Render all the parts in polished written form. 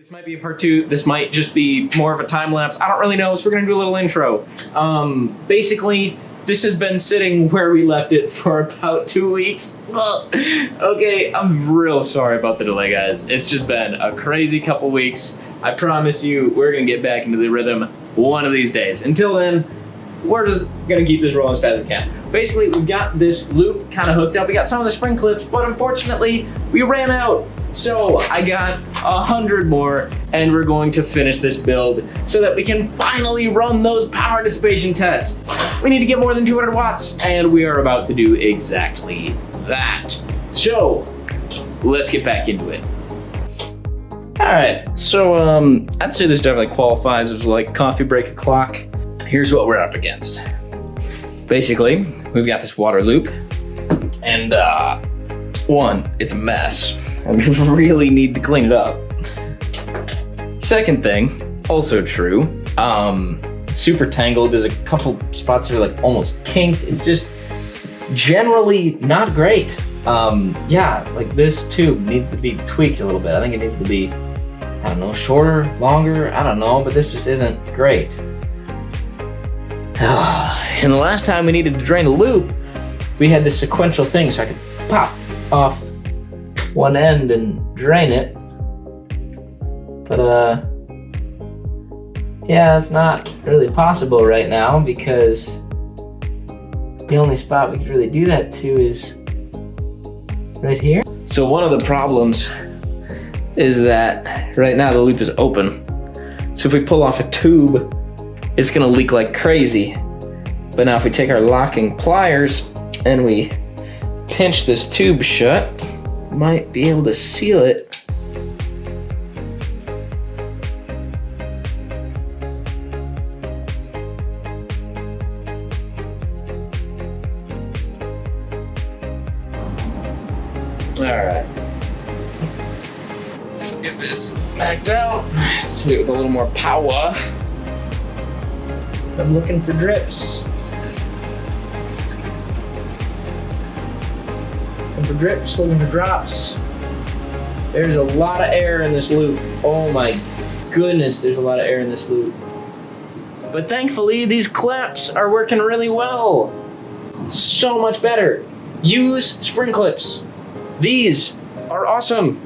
This might be a part two. This might just be more of a time lapse. I don't really know, so we're gonna do a little intro. Basically, this has been sitting where we left it for about 2 weeks. Okay, I'm real sorry about the delay, guys. It's just been a crazy couple weeks. I promise you, we're gonna get back into the rhythm one of these days. Until then, we're just gonna keep this rolling as fast as we can. Basically, we've got this loop kind of hooked up. We got some of the spring clips, but unfortunately, we ran out. So I got 100 more, and we're going to finish this build so that we can finally run those power dissipation tests. We need to get more than 200 watts, and we are about to do exactly that. So let's get back into it. All right, so I'd say this definitely qualifies as like coffee break o'clock. Here's what we're up against. Basically, we've got this water loop, and one, it's a mess. And we really need to clean it up. Second thing, also true, it's super tangled. There's a couple spots that are like almost kinked. It's just generally not great. Yeah, like this tube needs to be tweaked a little bit. I think it needs to be, I don't know, shorter, longer, I don't know, but this just isn't great. And the last time we needed to drain a loop, we had this sequential thing so I could pop off one end and drain it, but yeah, it's not really possible right now because the only spot we could really do that to is right here. So one of the problems is that right now the loop is open, so if we pull off a tube, it's gonna leak like crazy. But now if we take our locking pliers and we pinch this tube shut, might be able to seal it. All right, let's get this back down. Let's do it with a little more power. I'm looking for drips. Looking for drips, looking for drops. There's a lot of air in this loop. Oh my goodness, there's a lot of air in this loop. But thankfully, these clips are working really well. So much better. Use spring clips. These are awesome.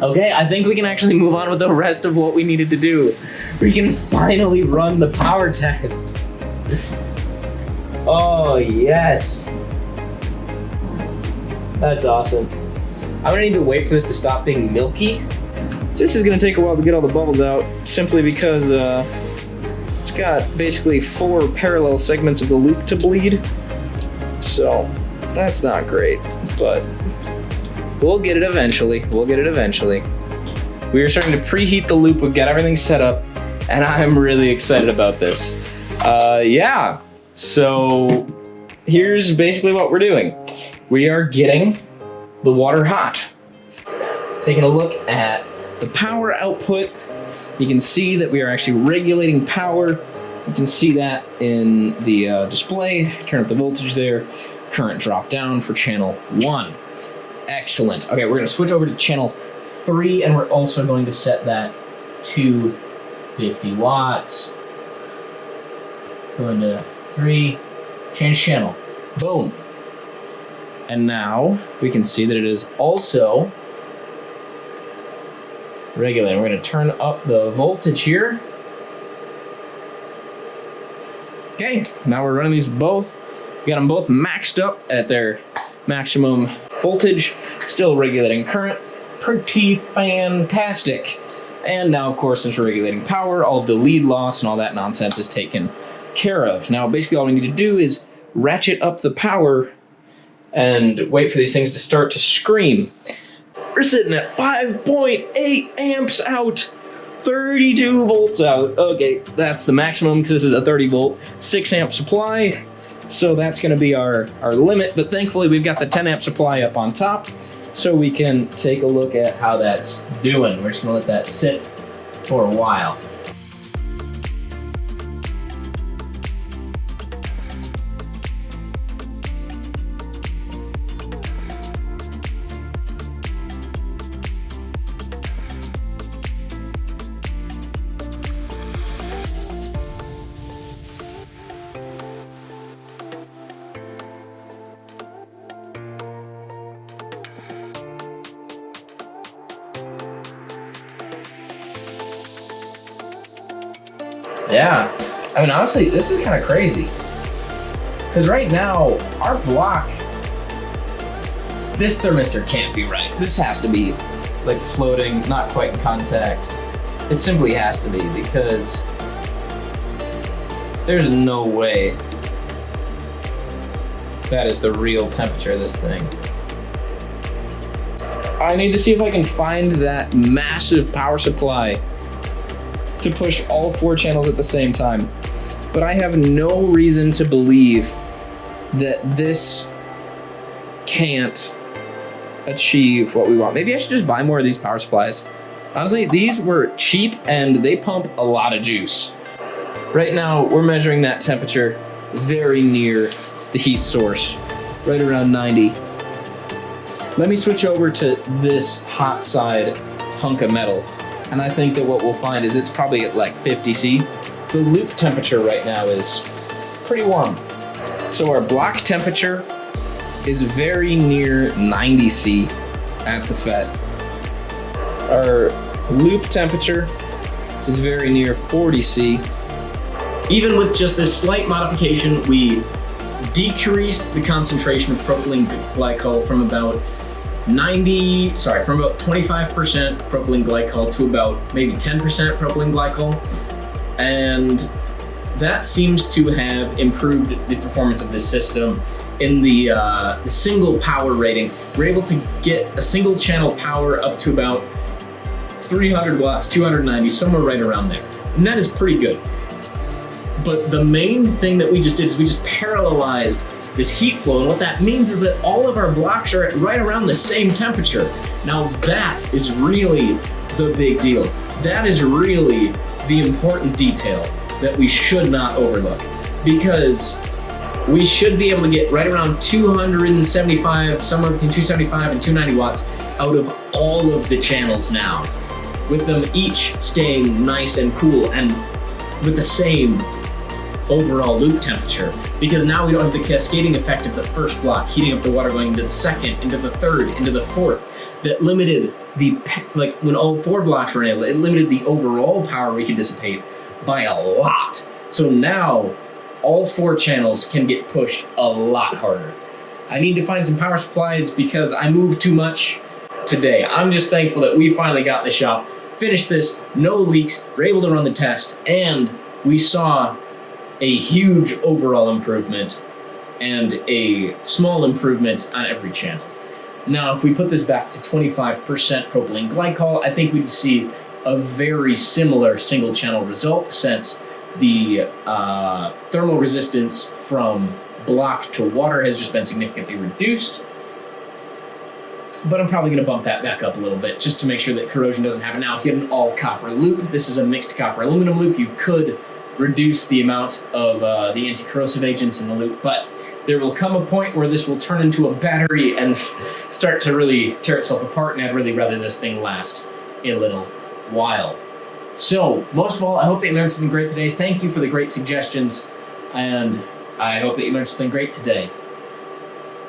Okay, I think we can actually move on with the rest of what we needed to do. We can finally run the power test. Oh, yes. That's awesome. I'm gonna need to wait for this to stop being milky. This is gonna take a while to get all the bubbles out, simply because it's got basically 4 parallel segments of the loop to bleed. So that's not great, but we'll get it eventually. We'll get it eventually. We are starting to preheat the loop. We've got everything set up, and I'm really excited about this. Yeah, so here's basically what we're doing. We are getting the water hot. Taking a look at the power output, you can see that we are actually regulating power. You can see that in the display. Turn up the voltage there. Current drop down for channel 1. Excellent. Okay, we're gonna switch over to channel 3, and we're also going to set that to 50 watts. Go into 3, change channel. Boom. And now we can see that it is also regulating. We're going to turn up the voltage here. Okay, now we're running these both. We got them both maxed up at their maximum voltage, still regulating current. Pretty fantastic. And now, of course, since we're regulating power, all of the lead loss and all that nonsense is taken care of. Now, basically all we need to do is ratchet up the power and wait for these things to start to scream. We're sitting at 5.8 amps out, 32 volts out. Okay, that's the maximum because this is a 30 volt, 6 amp supply. So that's gonna be our limit, but thankfully we've got the 10 amp supply up on top so we can take a look at how that's doing. We're just gonna let that sit for a while. Yeah. I mean, honestly, this is kind of crazy. Because right now, our block, this thermistor can't be right. This has to be like floating, not quite in contact. It simply has to be, because there's no way that is the real temperature of this thing. I need to see if I can find that massive power supply to push all 4 channels at the same time. But I have no reason to believe that this can't achieve what we want. Maybe I should just buy more of these power supplies. Honestly, these were cheap and they pump a lot of juice. Right now, we're measuring that temperature very near the heat source, right around 90. Let me switch over to this hot side hunk of metal. And I think that what we'll find is it's probably at like 50 C. The loop temperature right now is pretty warm. So our block temperature is very near 90 C at the FET. Our loop temperature is very near 40 C. Even with just this slight modification, we decreased the concentration of propylene glycol from about 25% propylene glycol to about maybe 10% propylene glycol. And that seems to have improved the performance of this system. In the single power rating, we're able to get a single channel power up to about 300 watts, 290, somewhere right around there. And that is pretty good. But the main thing that we just did is we just parallelized this heat flow, and what that means is that all of our blocks are at right around the same temperature. Now that is really the big deal. That is really the important detail that we should not overlook, because we should be able to get right around 275, somewhere between 275 and 290 watts out of all of the channels now, with them each staying nice and cool and with the same overall loop temperature, because now we don't have the cascading effect of the first block heating up the water going into the second, into the third, into the fourth, that limited the, like when all 4 blocks were enabled, it limited the overall power we could dissipate by a lot. So now all 4 channels can get pushed a lot harder. I need to find some power supplies because I moved too much today. I'm just thankful that we finally got the shop, finished this, no leaks, we're able to run the test, and we saw a huge overall improvement and a small improvement on every channel. Now, if we put this back to 25% propylene glycol, I think we'd see a very similar single channel result, since the thermal resistance from block to water has just been significantly reduced. But I'm probably going to bump that back up a little bit just to make sure that corrosion doesn't happen. Now, if you had an all copper loop, this is a mixed copper aluminum loop, you could reduce the amount of the anti-corrosive agents in the loop, but there will come a point where this will turn into a battery and start to really tear itself apart, and I'd really rather this thing last a little while. So, most of all, I hope that you learned something great today. Thank you for the great suggestions, and I hope that you learned something great today.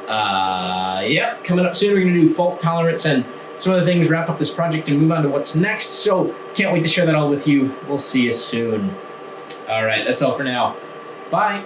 Yep, coming up soon, we're going to do fault tolerance and some other things, wrap up this project and move on to what's next, so can't wait to share that all with you. We'll see you soon. All right, that's all for now. Bye.